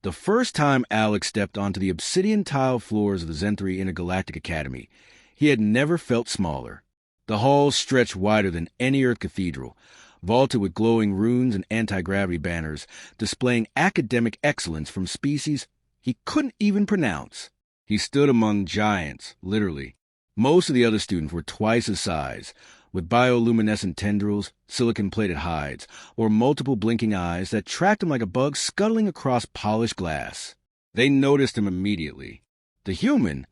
The first time Alex stepped onto the obsidian tile floors of the Zen-3 Intergalactic Academy, he had never felt smaller. The halls stretched wider than any Earth cathedral, vaulted with glowing runes and anti-gravity banners, displaying academic excellence from species he couldn't even pronounce. He stood among giants, literally. Most of the other students were twice his size, with bioluminescent tendrils, silicon-plated hides, or multiple blinking eyes that tracked him like a bug scuttling across polished glass. They noticed him immediately. The human?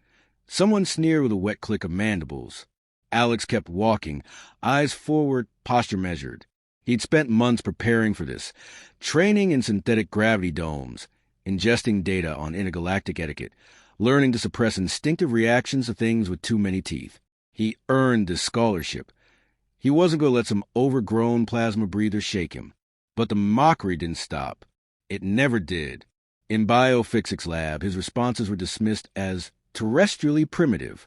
Someone sneered with a wet click of mandibles. Alex kept walking, eyes forward, posture measured. He'd spent months preparing for this, training in synthetic gravity domes, ingesting data on intergalactic etiquette, learning to suppress instinctive reactions to things with too many teeth. He earned this scholarship. He wasn't going to let some overgrown plasma breather shake him. But the mockery didn't stop. It never did. In biophysics lab, his responses were dismissed as terrestrially primitive.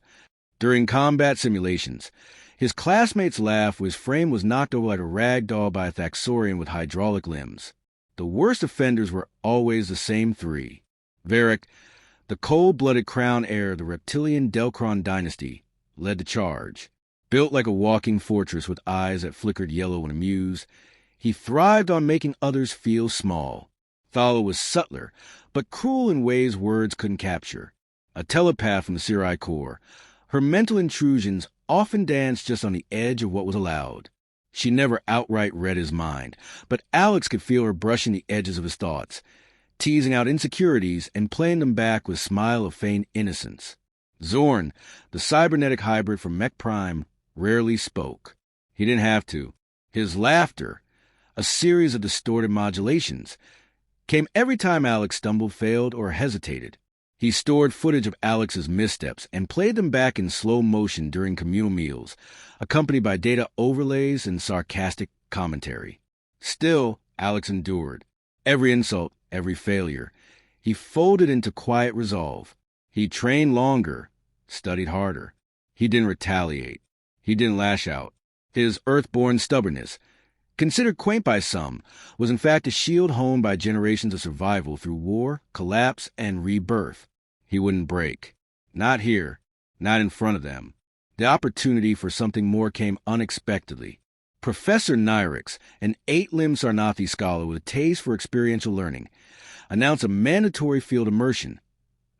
During combat simulations, his classmates laughed when his frame was knocked over like a rag doll by a Thaxorian with hydraulic limbs. The worst offenders were always the same three. Varric, the cold-blooded crown heir of the reptilian Delcron dynasty, led the charge. Built like a walking fortress with eyes that flickered yellow when amused, he thrived on making others feel small. Thala was subtler, but cruel in ways words couldn't capture. A telepath from the Sirai Corps, her mental intrusions often danced just on the edge of what was allowed. She never outright read his mind, but Alex could feel her brushing the edges of his thoughts, teasing out insecurities and playing them back with a smile of feigned innocence. Zorn, the cybernetic hybrid from Mech Prime, rarely spoke. He didn't have to. His laughter, a series of distorted modulations, came every time Alex stumbled, failed, or hesitated. He stored footage of Alex's missteps and played them back in slow motion during communal meals, accompanied by data overlays and sarcastic commentary. Still, Alex endured. Every insult, every failure. He folded into quiet resolve. He trained longer, studied harder. He didn't retaliate. He didn't lash out. His earth-born stubbornness, considered quaint by some, was in fact a shield honed by generations of survival through war, collapse, and rebirth. He wouldn't break. Not here. Not in front of them. The opportunity for something more came unexpectedly. Professor Nyrix, an 8-limbed Sarnathi scholar with a taste for experiential learning, announced a mandatory field immersion,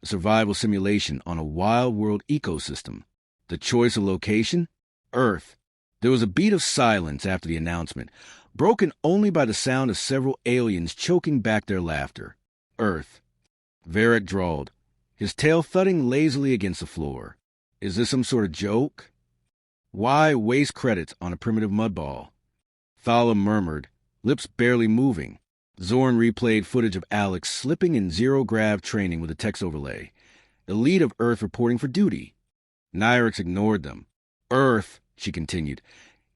a survival simulation on a wild-world ecosystem. The choice of location? Earth. There was a beat of silence after the announcement, broken only by the sound of several aliens choking back their laughter. Earth. Varric drawled, his tail thudding lazily against the floor. Is this some sort of joke? Why waste credits on a primitive mudball? Thala murmured, lips barely moving. Zorn replayed footage of Alex slipping in zero-grav training with a text overlay. Elite of Earth reporting for duty. Nyrix ignored them. Earth, she continued,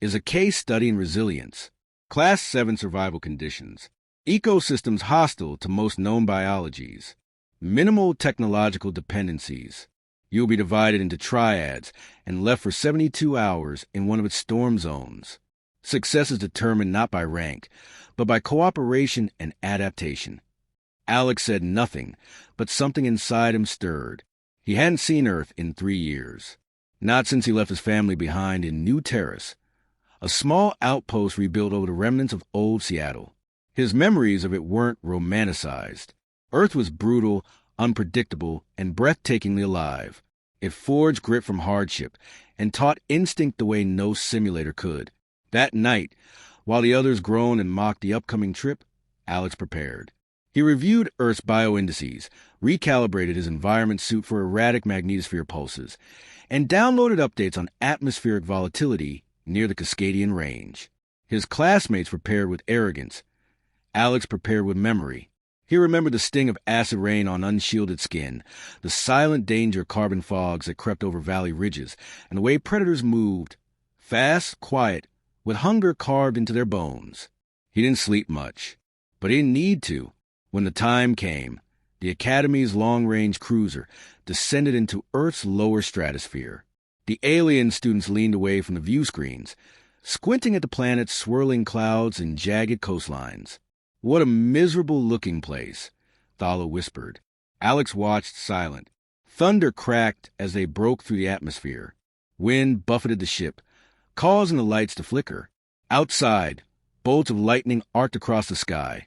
is a case study in resilience. Class 7 survival conditions. Ecosystems hostile to most known biologies. Minimal technological dependencies. You'll be divided into triads and left for 72 hours in one of its storm zones. Success is determined not by rank, but by cooperation and adaptation. Alex said nothing, but something inside him stirred. He hadn't seen Earth in 3 years. Not since he left his family behind in New Terrace, a small outpost rebuilt over the remnants of old Seattle. His memories of it weren't romanticized. Earth was brutal, unpredictable, and breathtakingly alive. It forged grit from hardship and taught instinct the way no simulator could. That night, while the others groaned and mocked the upcoming trip, Alex prepared. He reviewed Earth's bioindices, recalibrated his environment suit for erratic magnetosphere pulses, and downloaded updates on atmospheric volatility near the Cascadian Range. His classmates prepared with arrogance. Alex prepared with memory. He remembered the sting of acid rain on unshielded skin, the silent danger carbon fogs that crept over valley ridges, and the way predators moved, fast, quiet, with hunger carved into their bones. He didn't sleep much, but he didn't need to. When the time came, the Academy's long-range cruiser descended into Earth's lower stratosphere. The alien students leaned away from the view screens, squinting at the planet's swirling clouds and jagged coastlines. What a miserable-looking place. Thala whispered. Alex watched silent. Thunder cracked as they broke through the atmosphere. Wind buffeted the ship, causing the lights to flicker. Outside, bolts of lightning arced across the sky,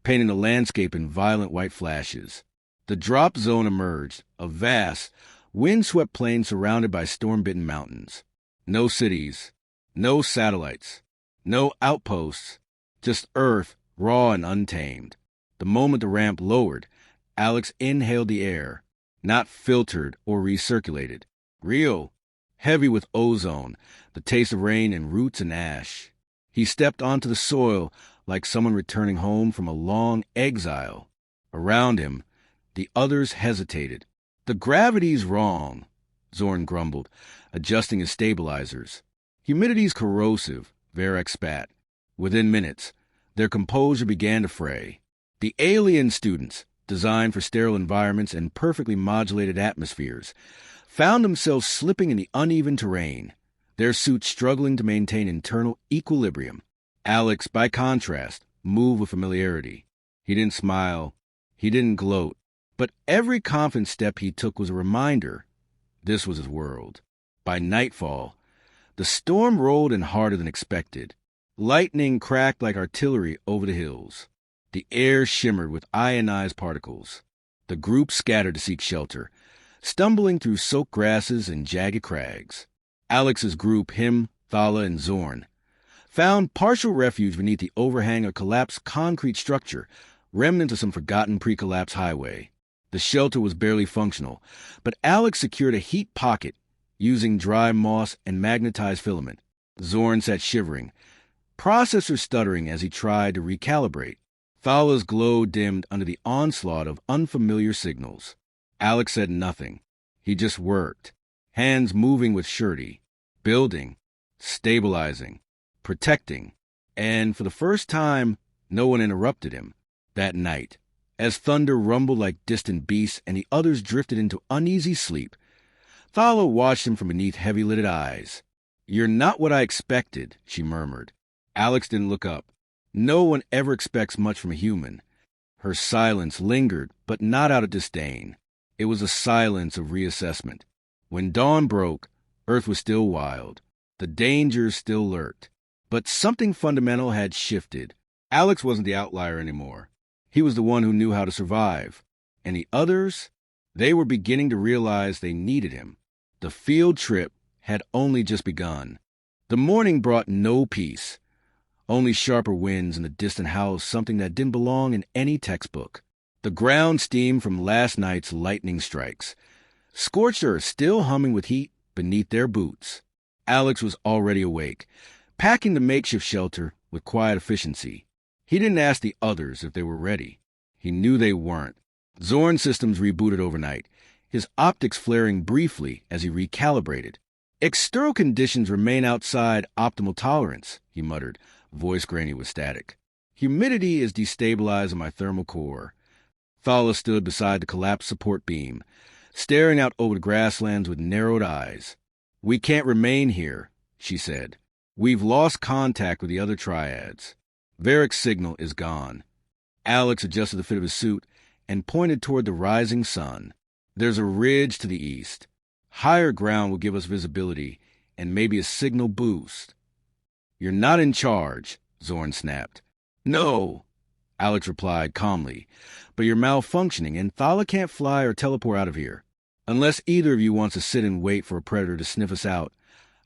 painting the landscape in violent white flashes. The drop zone emerged, a vast, wind-swept plain surrounded by storm-bitten mountains. No cities, no satellites, no outposts, just earth, raw and untamed. The moment the ramp lowered, Alex inhaled the air, not filtered or recirculated. Real, heavy with ozone, the taste of rain and roots and ash. He stepped onto the soil like someone returning home from a long exile. Around him, the others hesitated. "The gravity's wrong," Zorn grumbled, adjusting his stabilizers. "Humidity's corrosive," Varek spat. Within minutes, their composure began to fray. The alien students, designed for sterile environments and perfectly modulated atmospheres, found themselves slipping in the uneven terrain, their suits struggling to maintain internal equilibrium. Alex, by contrast, moved with familiarity. He didn't smile. He didn't gloat. But every confident step he took was a reminder this was his world. By nightfall, the storm rolled in harder than expected. Lightning cracked like artillery over the hills. The air shimmered with ionized particles. The group scattered to seek shelter, stumbling through soaked grasses and jagged crags. Alex's group, him, Thala, and Zorn, found partial refuge beneath the overhang of a collapsed concrete structure, remnants of some forgotten pre-collapse highway. The shelter was barely functional, but Alex secured a heat pocket using dry moss and magnetized filament. Zorn sat shivering, processor stuttering as he tried to recalibrate. Thala's glow dimmed under the onslaught of unfamiliar signals. Alex said nothing. He just worked, hands moving with surety, building, stabilizing, protecting. And for the first time, no one interrupted him. That night, as thunder rumbled like distant beasts and the others drifted into uneasy sleep, Thala watched him from beneath heavy-lidded eyes. "You're not what I expected," she murmured. Alex didn't look up. No one ever expects much from a human. Her silence lingered, but not out of disdain. It was a silence of reassessment. When dawn broke, Earth was still wild. The dangers still lurked. But something fundamental had shifted. Alex wasn't the outlier anymore. He was the one who knew how to survive. And the others, they were beginning to realize they needed him. The field trip had only just begun. The morning brought no peace. Only sharper winds in the distant house, something that didn't belong in any textbook. The ground steamed from last night's lightning strikes. Scorched earth still humming with heat beneath their boots. Alex was already awake, packing the makeshift shelter with quiet efficiency. He didn't ask the others if they were ready. He knew they weren't. Zorn's systems rebooted overnight, his optics flaring briefly as he recalibrated. "External conditions remain outside optimal tolerance," he muttered, voice grainy with static. "Humidity is destabilizing my thermal core." Thala stood beside the collapsed support beam, staring out over the grasslands with narrowed eyes. "We can't remain here," she said. "We've lost contact with the other triads. Varek's signal is gone." Alex adjusted the fit of his suit and pointed toward the rising sun. "There's a ridge to the east. Higher ground will give us visibility and maybe a signal boost." "You're not in charge," Zorn snapped. "No," Alex replied calmly, "but you're malfunctioning and Thala can't fly or teleport out of here. Unless either of you wants to sit and wait for a predator to sniff us out,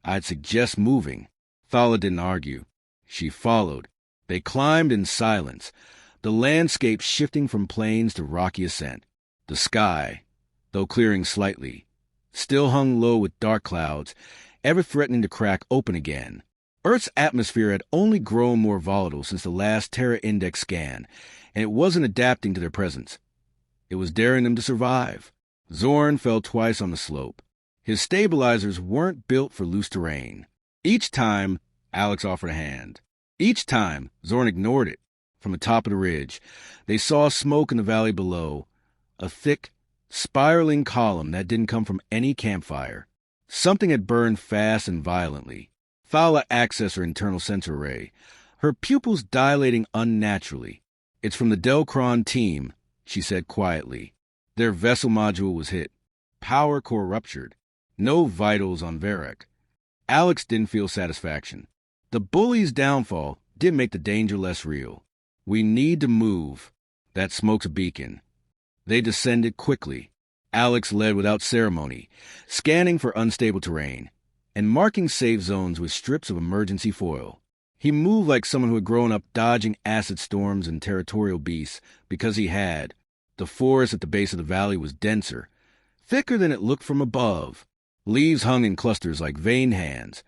I'd suggest moving." Thala didn't argue. She followed. They climbed in silence, the landscape shifting from plains to rocky ascent. The sky, though clearing slightly, still hung low with dark clouds, ever threatening to crack open again. Earth's atmosphere had only grown more volatile since the last Terra Index scan, and it wasn't adapting to their presence. It was daring them to survive. Zorn fell twice on the slope. His stabilizers weren't built for loose terrain. Each time, Alex offered a hand. Each time, Zorn ignored it. From the top of the ridge, they saw smoke in the valley below, a thick, spiraling column that didn't come from any campfire. Something had burned fast and violently. Thala accessed her internal sensor array, her pupils dilating unnaturally. "It's from the Delcron team," she said quietly. Their vessel module was hit. Power core ruptured. No vitals on Varek. Alex didn't feel satisfaction. The Bullies' downfall did make the danger less real. We need to move. That smoke's a beacon. They descended quickly. Alex led without ceremony, scanning for unstable terrain and marking safe zones with strips of emergency foil. He moved like someone who had grown up dodging acid storms and territorial beasts because he had. The forest at the base of the valley was denser, thicker than it looked from above. Leaves hung in clusters like veined hands,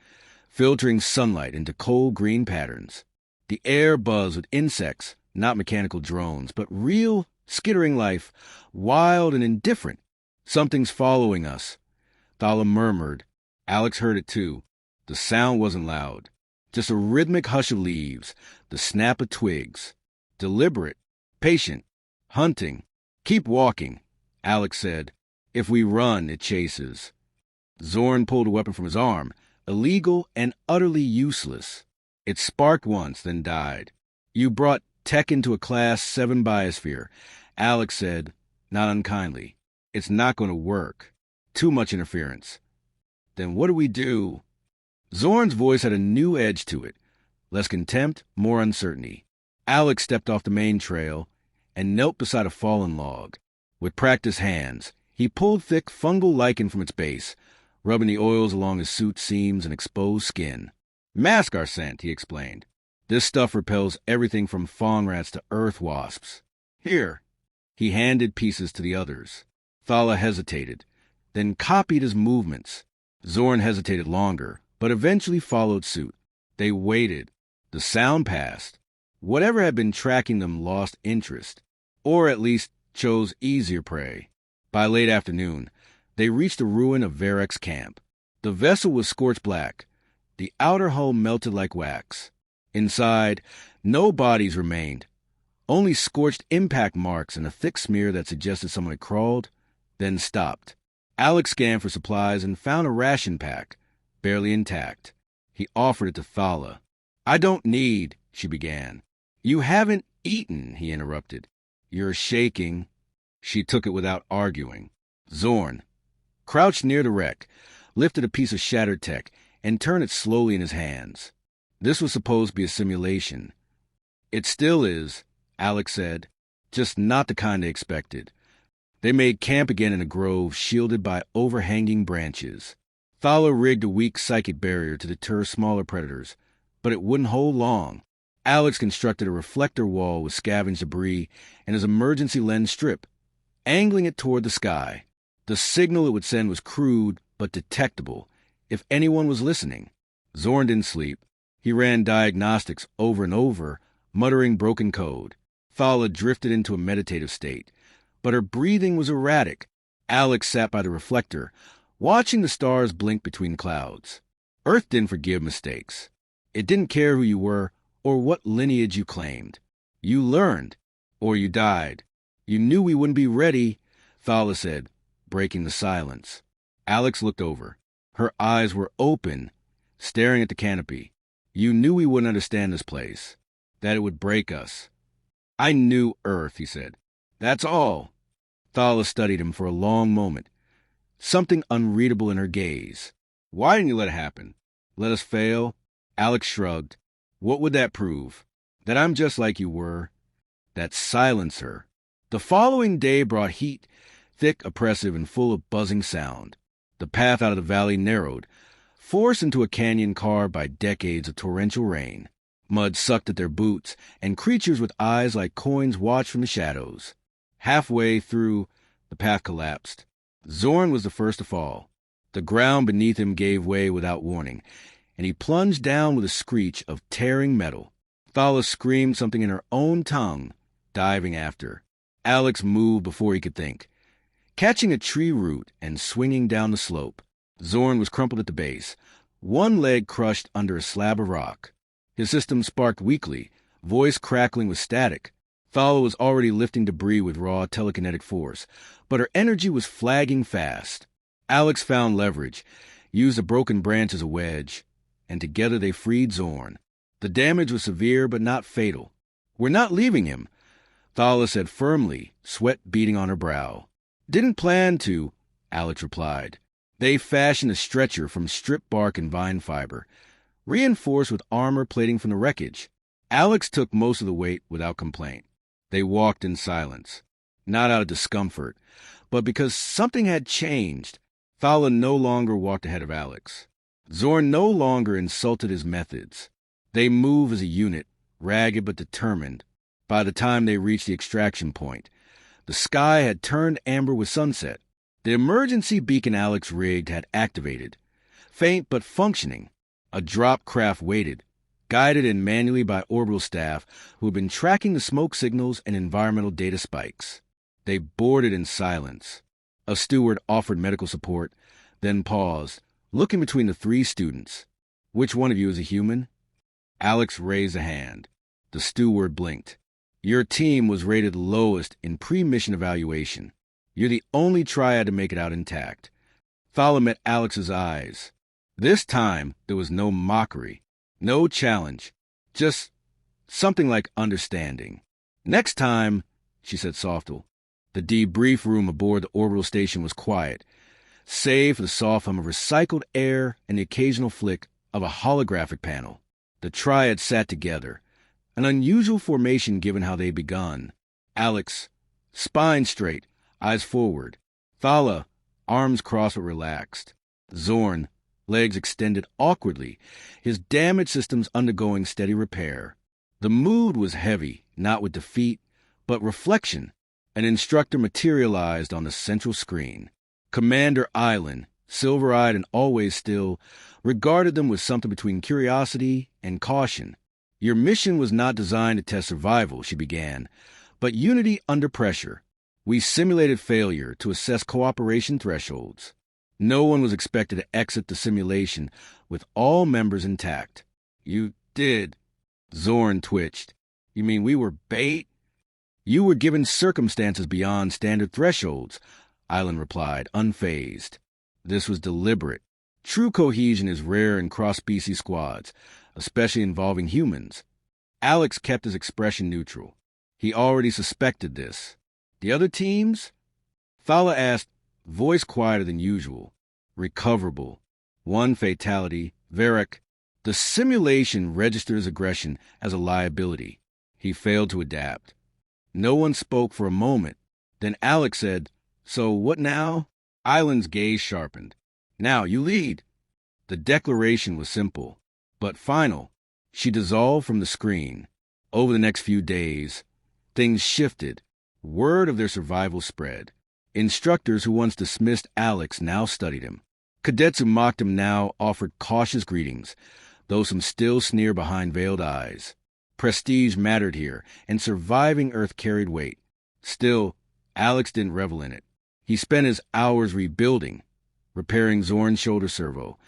filtering sunlight into cold green patterns. The air buzzed with insects, not mechanical drones, but real, skittering life, wild and indifferent. Something's following us, Thala murmured. Alex heard it too. The sound wasn't loud, just a rhythmic hush of leaves, the snap of twigs. Deliberate, patient, hunting. Keep walking, Alex said. If we run, it chases. Zorn pulled a weapon from his arm, illegal and utterly useless. It sparked once, then died. You brought tech into a Class 7 biosphere, Alex said, not unkindly. It's not going to work. Too much interference. Then what do we do? Zorn's voice had a new edge to it. Less contempt, more uncertainty. Alex stepped off the main trail and knelt beside a fallen log. With practiced hands, he pulled thick fungal lichen from its base, rubbing the oils along his suit seams and exposed skin. Mask our scent, he explained. This stuff repels everything from fawn rats to earth wasps. Here. He handed pieces to the others. Thala hesitated, then copied his movements. Zorn hesitated longer, but eventually followed suit. They waited. The sound passed. Whatever had been tracking them lost interest, or at least chose easier prey. By late afternoon, they reached the ruin of Varek's camp. The vessel was scorched black. The outer hull melted like wax. Inside, no bodies remained, only scorched impact marks and a thick smear that suggested someone had crawled, then stopped. Alex scanned for supplies and found a ration pack, barely intact. He offered it to Thala. I don't need, she began. You haven't eaten, he interrupted. You're shaking. She took it without arguing. Zorn, crouched near the wreck, lifted a piece of shattered tech and turned it slowly in his hands. This was supposed to be a simulation. It still is, Alex said, just not the kind they expected. They made camp again in a grove shielded by overhanging branches. Thala rigged a weak psychic barrier to deter smaller predators, but it wouldn't hold long. Alex constructed a reflector wall with scavenged debris and his emergency lens strip, angling it toward the sky. The signal it would send was crude but detectable if anyone was listening. Zorn didn't sleep. He ran diagnostics over and over, muttering broken code. Thala drifted into a meditative state, but her breathing was erratic. Alex sat by the reflector, watching the stars blink between clouds. Earth didn't forgive mistakes. It didn't care who you were or what lineage you claimed. You learned, or you died. You knew we wouldn't be ready, Thala said, breaking the silence. Alex looked over. Her eyes were open, staring at the canopy. You knew we wouldn't understand this place, that it would break us. I knew Earth, he said. That's all. Thala studied him for a long moment, something unreadable in her gaze. Why didn't you let it happen? Let us fail? Alex shrugged. What would that prove? That I'm just like you were. That silenced her. The following day brought heat, thick, oppressive, and full of buzzing sound. The path out of the valley narrowed, forced into a canyon carved by decades of torrential rain. Mud sucked at their boots, and creatures with eyes like coins watched from the shadows. Halfway through, the path collapsed. Zorn was the first to fall. The ground beneath him gave way without warning, and he plunged down with a screech of tearing metal. Thala screamed something in her own tongue, diving after. Alex moved before he could think, catching a tree root and swinging down the slope. Zorn was crumpled at the base, one leg crushed under a slab of rock. His system sparked weakly, voice crackling with static. Thala was already lifting debris with raw telekinetic force, but her energy was flagging fast. Alex found leverage, used a broken branch as a wedge, and together they freed Zorn. The damage was severe but not fatal. We're not leaving him, Thala said firmly, sweat beading on her brow. Didn't plan to, Alex replied. They fashioned a stretcher from strip bark and vine fiber, reinforced with armor plating from the wreckage. Alex took most of the weight without complaint. They walked in silence, not out of discomfort, but because something had changed. Thala no longer walked ahead of Alex. Zorn no longer insulted his methods. They moved as a unit, ragged but determined. By the time they reached the extraction point, the sky had turned amber with sunset. The emergency beacon Alex rigged had activated. Faint but functioning, a drop craft waited, guided in manually by orbital staff who had been tracking the smoke signals and environmental data spikes. They boarded in silence. A steward offered medical support, then paused, looking between the three students. Which one of you is a human? Alex raised a hand. The steward blinked. Your team was rated lowest in pre-mission evaluation. You're the only triad to make it out intact. Thala met Alex's eyes. This time, there was no mockery, no challenge, just something like understanding. Next time, she said softly. The debrief room aboard the orbital station was quiet, save for the soft hum of recycled air and the occasional flick of a holographic panel. The triad sat together, an unusual formation given how they'd begun. Alex, spine straight, eyes forward. Thala, arms crossed but relaxed. Zorn, legs extended awkwardly, his damaged systems undergoing steady repair. The mood was heavy, not with defeat, but reflection. An instructor materialized on the central screen. Commander Island, silver-eyed and always still, regarded them with something between curiosity and caution. Your mission was not designed to test survival, she began, but unity under pressure. We simulated failure to assess cooperation thresholds. No one was expected to exit the simulation with all members intact. You did. Zorn twitched. You mean we were bait? You were given circumstances beyond standard thresholds, Island replied, unfazed. This was deliberate. True cohesion is rare in cross-species squads, especially involving humans. Alex kept his expression neutral. He already suspected this. The other teams? Thala asked, voice quieter than usual. Recoverable. One fatality. Varric. The simulation registers aggression as a liability. He failed to adapt. No one spoke for a moment. Then Alex said, so what now? Island's gaze sharpened. Now you lead. The declaration was simple, but final. She dissolved from the screen. Over the next few days, things shifted. Word of their survival spread. Instructors who once dismissed Alex now studied him. Cadets who mocked him now offered cautious greetings, though some still sneer behind veiled eyes. Prestige mattered here, and surviving Earth carried weight. Still, Alex didn't revel in it. He spent his hours rebuilding, repairing Zorn's shoulder servo,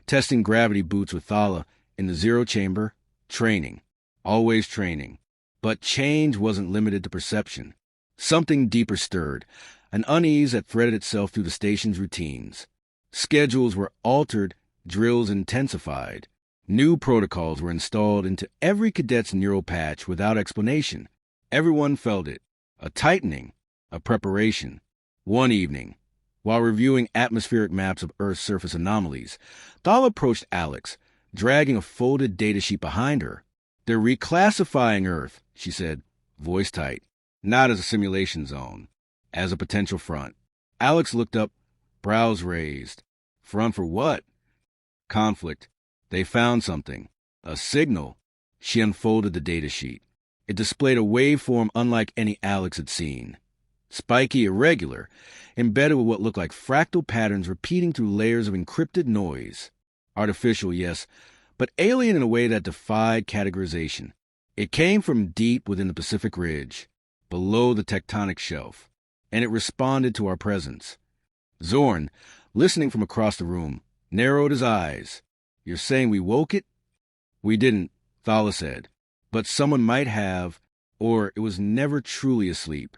testing gravity boots with Thala in the zero chamber, training, always training. But change wasn't limited to perception. Something deeper stirred, an unease that threaded itself through the station's routines. Schedules were altered, drills intensified. New protocols were installed into every cadet's neural patch without explanation. Everyone felt it. A tightening, a preparation. One evening, while reviewing atmospheric maps of Earth's surface anomalies, Thala approached Alex, dragging a folded datasheet behind her. They're reclassifying Earth, she said, voice tight. Not as a simulation zone, as a potential front. Alex looked up, brows raised. Front for what? Conflict. They found something. A signal. She unfolded the datasheet. It displayed a waveform unlike any Alex had seen. Spiky, irregular, embedded with what looked like fractal patterns repeating through layers of encrypted noise. Artificial, yes, but alien in a way that defied categorization. It came from deep within the Pacific Ridge, below the tectonic shelf, and it responded to our presence. Zorn, listening from across the room, narrowed his eyes. You're saying we woke it? We didn't, Thala said, but someone might have, or it was never truly asleep.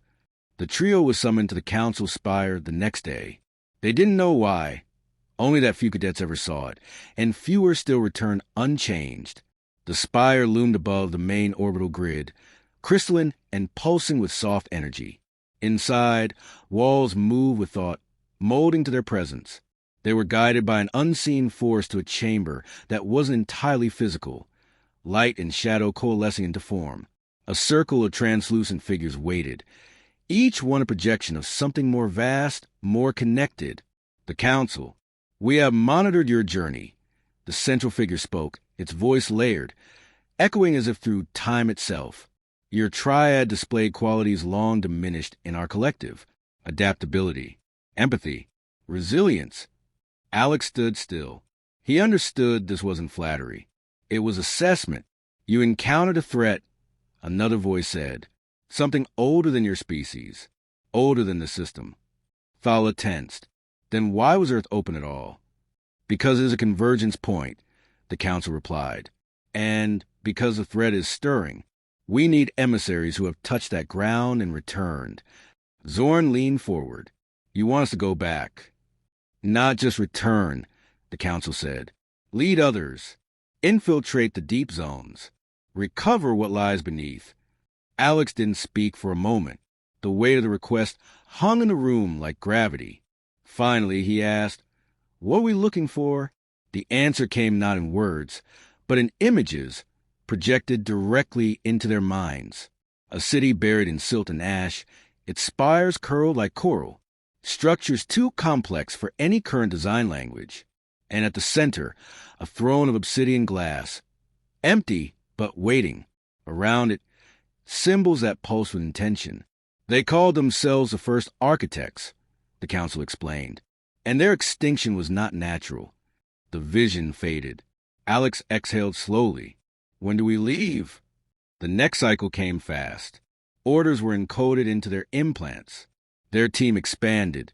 The trio was summoned to the council spire the next day. They didn't know why, only that few cadets ever saw it, and fewer still returned unchanged. The spire loomed above the main orbital grid, crystalline and pulsing with soft energy. Inside, walls moved with thought, molding to their presence. They were guided by an unseen force to a chamber that wasn't entirely physical, light and shadow coalescing into form. A circle of translucent figures waited, each one a projection of something more vast, more connected. The Council. We have monitored your journey. The central figure spoke, its voice layered, echoing as if through time itself. Your triad displayed qualities long diminished in our collective: adaptability, empathy, resilience. Alex stood still. He understood this wasn't flattery. It was assessment. You encountered a threat, another voice said. Something older than your species, older than the system. Thala tensed. Then why was Earth open at all? Because it is a convergence point, the Council replied. And because the threat is stirring. We need emissaries who have touched that ground and returned. Zorn leaned forward. You want us to go back? Not just return, the Council said. Lead others. Infiltrate the deep zones. Recover what lies beneath. Alex didn't speak for a moment. The weight of the request hung in the room like gravity. Finally, he asked, "What are we looking for?" The answer came not in words, but in images projected directly into their minds. A city buried in silt and ash, its spires curled like coral, structures too complex for any current design language. And at the center, a throne of obsidian glass, empty but waiting. Around it, symbols that pulsed with intention. They called themselves the first architects, the Council explained, and their extinction was not natural. The vision faded. Alex exhaled slowly. When do we leave? The next cycle came fast. Orders were encoded into their implants. Their team expanded.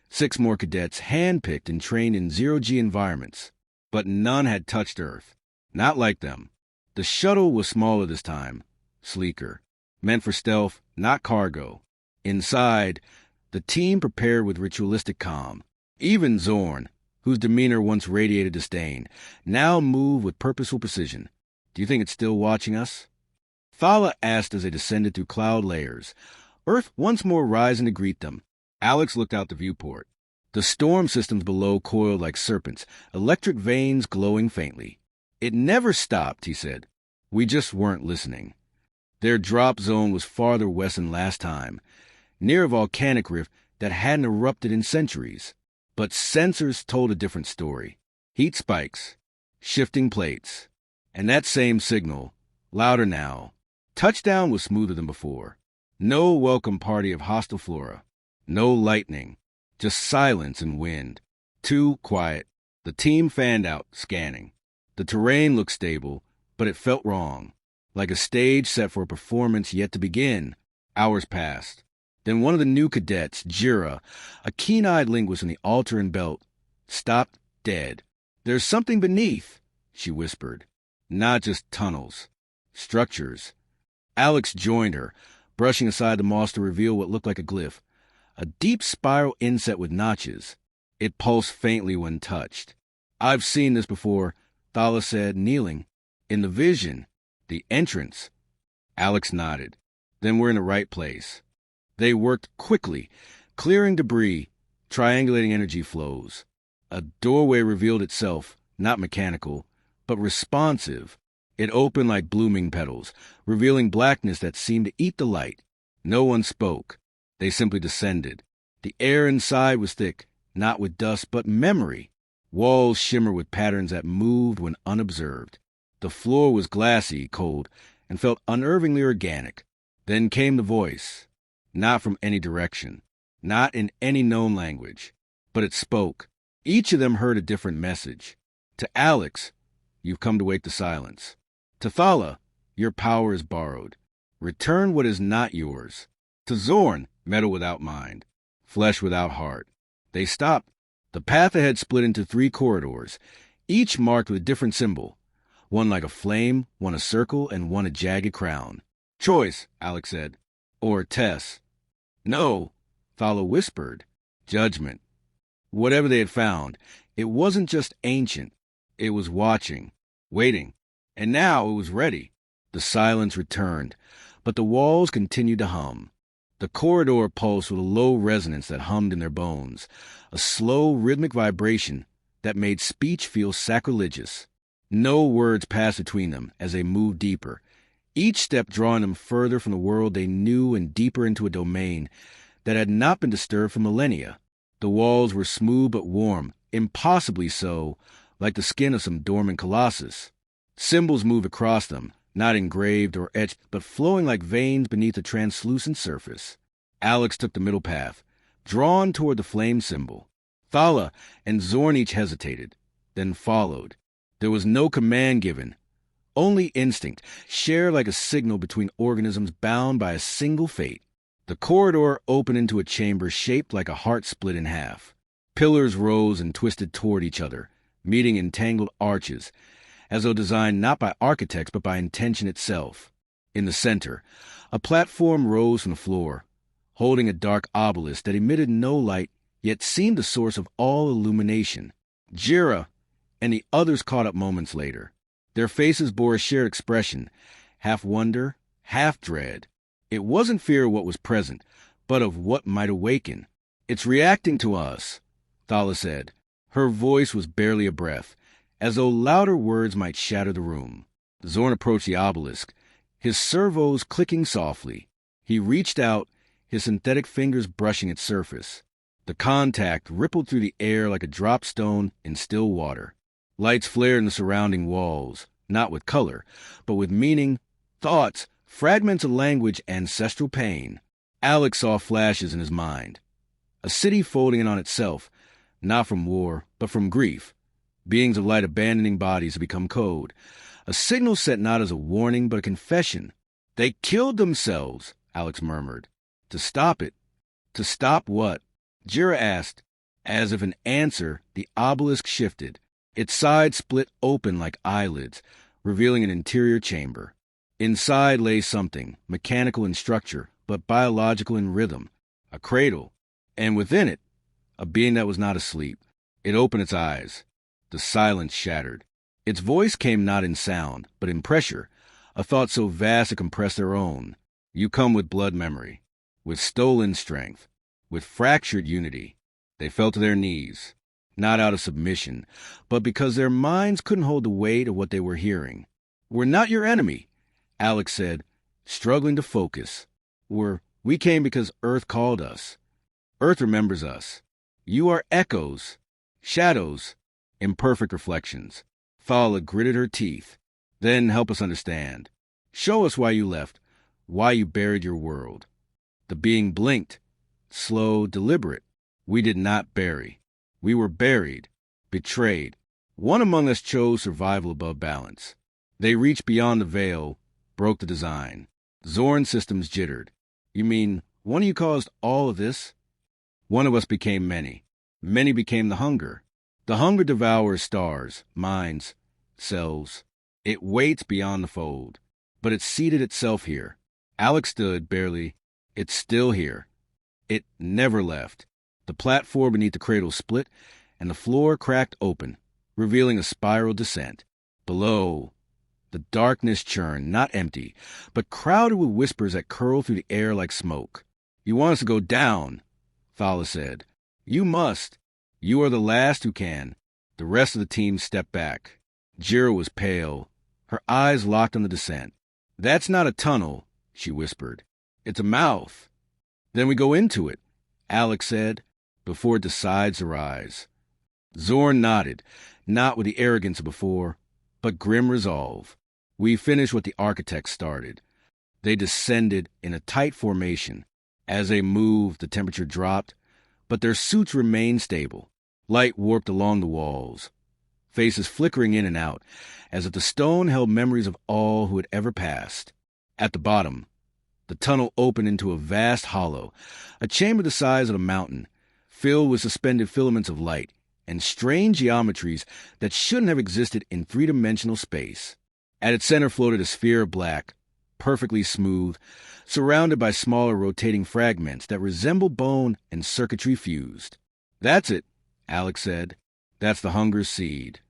6 more cadets handpicked and trained in zero-G environments. But none had touched Earth. Not like them. The shuttle was smaller this time, sleeker, meant for stealth, not cargo. Inside, the team prepared with ritualistic calm. Even Zorn, whose demeanor once radiated disdain, now moved with purposeful precision. Do you think it's still watching us? Thala asked as they descended through cloud layers, Earth once more rising to greet them. Alex looked out the viewport. The storm systems below coiled like serpents, electric veins glowing faintly. It never stopped, he said. We just weren't listening. Their drop zone was farther west than last time, near a volcanic rift that hadn't erupted in centuries. But sensors told a different story. Heat spikes, shifting plates, and that same signal, louder now. Touchdown was smoother than before. No welcome party of hostile flora. No lightning. Just silence and wind. Too quiet. The team fanned out, scanning. The terrain looked stable, but it felt wrong. Like a stage set for a performance yet to begin. Hours passed. Then one of the new cadets, Jira, a keen-eyed linguist in the Altaran belt, stopped dead. There's something beneath, she whispered. Not just tunnels. Structures. Alex joined her, brushing aside the moss to reveal what looked like a glyph. A deep spiral inset with notches. It pulsed faintly when touched. I've seen this before, Thala said, kneeling. In the vision. The entrance. Alex nodded. Then we're in the right place. They worked quickly, clearing debris, triangulating energy flows. A doorway revealed itself, not mechanical, but responsive. It opened like blooming petals, revealing blackness that seemed to eat the light. No one spoke. They simply descended. The air inside was thick, not with dust, but memory. Walls shimmered with patterns that moved when unobserved. The floor was glassy, cold, and felt unnervingly organic. Then came the voice. Not from any direction, not in any known language, but it spoke. Each of them heard a different message. To Alex, you've come to wake the silence. To Thala, your power is borrowed. Return what is not yours. To Zorn, metal without mind, flesh without heart. They stopped. The path ahead split into 3 corridors, each marked with a different symbol. One like a flame, one a circle, and one a jagged crown. Choice, Alex said. Or Tess. No, Thala whispered. Judgment. Whatever they had found, it wasn't just ancient. It was watching, waiting. And now it was ready. The silence returned, but the walls continued to hum. The corridor pulsed with a low resonance that hummed in their bones, a slow, rhythmic vibration that made speech feel sacrilegious. No words passed between them as they moved deeper, each step drawing them further from the world they knew and deeper into a domain that had not been disturbed for millennia. The walls were smooth but warm, impossibly so, like the skin of some dormant colossus. Symbols moved across them, not engraved or etched, but flowing like veins beneath a translucent surface. Alex took the middle path, drawn toward the flame symbol. Thala and Zorn each hesitated, then followed. There was no command given, only instinct, shared like a signal between organisms bound by a single fate. The corridor opened into a chamber shaped like a heart split in half. Pillars rose and twisted toward each other, meeting in tangled arches, as though designed not by architects but by intention itself. In the center, a platform rose from the floor, holding a dark obelisk that emitted no light, yet seemed the source of all illumination. Jira and the others caught up moments later. Their faces bore a shared expression, half wonder, half dread. It wasn't fear of what was present, but of what might awaken. "It's reacting to us," Thala said. Her voice was barely a breath, as though louder words might shatter the room. Zorn approached the obelisk, his servos clicking softly. He reached out, his synthetic fingers brushing its surface. The contact rippled through the air like a dropped stone in still water. Lights flared in the surrounding walls, not with color, but with meaning, thoughts, fragments of language, ancestral pain. Alex saw flashes in his mind. A city folding in on itself, not from war, but from grief. Beings of light abandoning bodies to become code. A signal set not as a warning, but a confession. "They killed themselves," Alex murmured. "To stop it." "To stop what?" Jira asked. As if an answer, the obelisk shifted. Its sides split open like eyelids, revealing an interior chamber. Inside lay something, mechanical in structure, but biological in rhythm. A cradle. And within it, a being that was not asleep. It opened its eyes. The silence shattered. Its voice came not in sound, but in pressure, a thought so vast it compressed their own. "You come with blood memory, with stolen strength, with fractured unity." They fell to their knees, not out of submission, but because their minds couldn't hold the weight of what they were hearing. "We're not your enemy," Alex said, struggling to focus. We came because Earth called us. Earth remembers us. You are echoes, shadows, imperfect reflections." Thala gritted her teeth. "Then help us understand. Show us why you left, why you buried your world." The being blinked, slow, deliberate. "We did not bury. We were buried, betrayed. One among us chose survival above balance. They reached beyond the veil, broke the design." Zorn's systems jittered. "You mean one of you caused all of this?" "One of us became many. Many became the hunger. The hunger devours stars, minds, cells. It waits beyond the fold. But it seated itself here." Alex stood, barely. "It's still here. It never left." The platform beneath the cradle split, and the floor cracked open, revealing a spiral descent. Below, the darkness churned, not empty, but crowded with whispers that curled through the air like smoke. "You want us to go down," Thala said. "You must. You are the last who can." The rest of the team stepped back. Jira was pale, her eyes locked on the descent. "That's not a tunnel," she whispered. "It's a mouth." "Then we go into it," Alex said, "before it decides to rise." Zorn nodded, not with the arrogance of before, but grim resolve. "We finished what the architects started." They descended in a tight formation. As they moved, the temperature dropped, but their suits remained stable. Light warped along the walls, faces flickering in and out, as if the stone held memories of all who had ever passed. At the bottom, the tunnel opened into a vast hollow, a chamber the size of a mountain, filled with suspended filaments of light and strange geometries that shouldn't have existed in three-dimensional space. At its center floated a sphere of black, perfectly smooth, surrounded by smaller rotating fragments that resembled bone and circuitry fused. "That's it," Alex said. "That's the hunger's seed."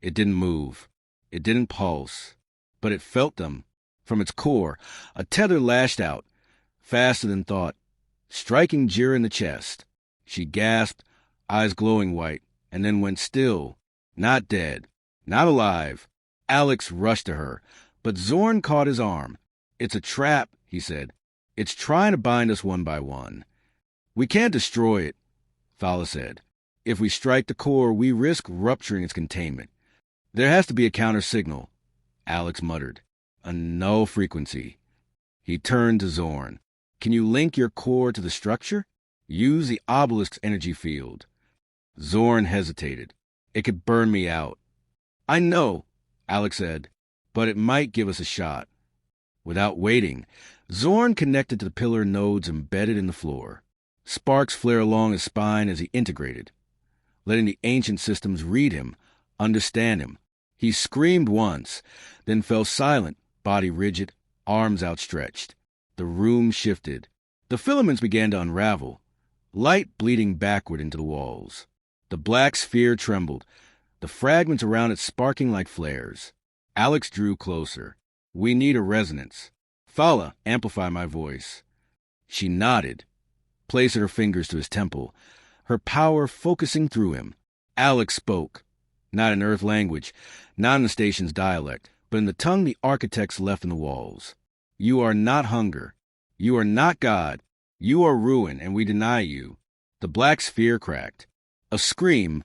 It didn't move. It didn't pulse. But it felt them, From its core, a tether lashed out, faster than thought, striking Jira in the chest. She gasped, eyes glowing white, and then went still. Not dead. Not alive. Alex rushed to her, but Zorn caught his arm. "It's a trap," he said. "It's trying to bind us one by one." "We can't destroy it," Fowler said. "If we strike the core, we risk rupturing its containment. There has to be a counter-signal," Alex muttered. "A null frequency." He turned to Zorn. "Can you link your core to the structure? Use the obelisk's energy field." Zorn hesitated. "It could burn me out." "I know," Alex said, "but it might give us a shot." Without waiting, Zorn connected to the pillar nodes embedded in the floor. Sparks flared along his spine as he integrated, letting the ancient systems read him, understand him. He screamed once, then fell silent, body rigid, arms outstretched. The room shifted. The filaments began to unravel, light bleeding backward into the walls. The black sphere trembled, the fragments around it sparking like flares. Alex drew closer. "We need a resonance. Fala, amplify my voice." She nodded, placing her fingers to his temple, her power focusing through him. Alex spoke, not in Earth language, not in the station's dialect, but in the tongue the architects left in the walls. "You are not hunger. You are not God. You are ruin, and we deny you." The black sphere cracked. A scream,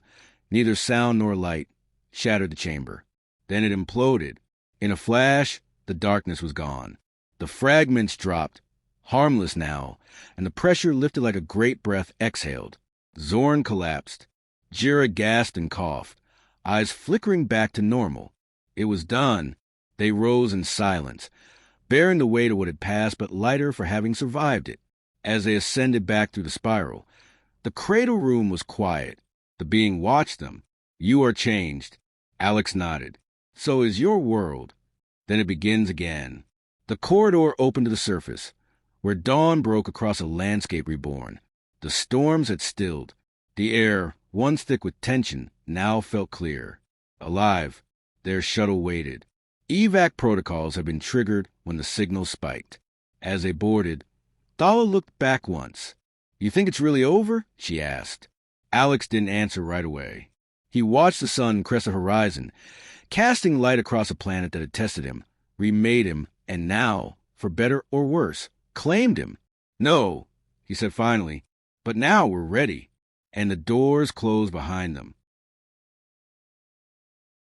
neither sound nor light, shattered the chamber. Then it imploded. In a flash, the darkness was gone. The fragments dropped, harmless now, and the pressure lifted like a great breath exhaled. Zorn collapsed. Jira gasped and coughed, eyes flickering back to normal. It was done. They rose in silence, bearing the weight of what had passed, but lighter for having survived it. As they ascended back through the spiral, the cradle room was quiet. The being watched them. "You are changed." Alex nodded. "So is your world." Then it begins again. The corridor opened to the surface, where dawn broke across a landscape reborn. The storms had stilled. The air, once thick with tension, now felt clear. Alive, their shuttle waited. Evac protocols had been triggered when the signal spiked. As they boarded, Thala looked back once. "You think it's really over?" she asked. Alex didn't answer right away. He watched the sun crest the horizon, casting light across a planet that had tested him, remade him, and now, for better or worse, claimed him. "No," he said finally, "but now we're ready." And the doors closed behind them.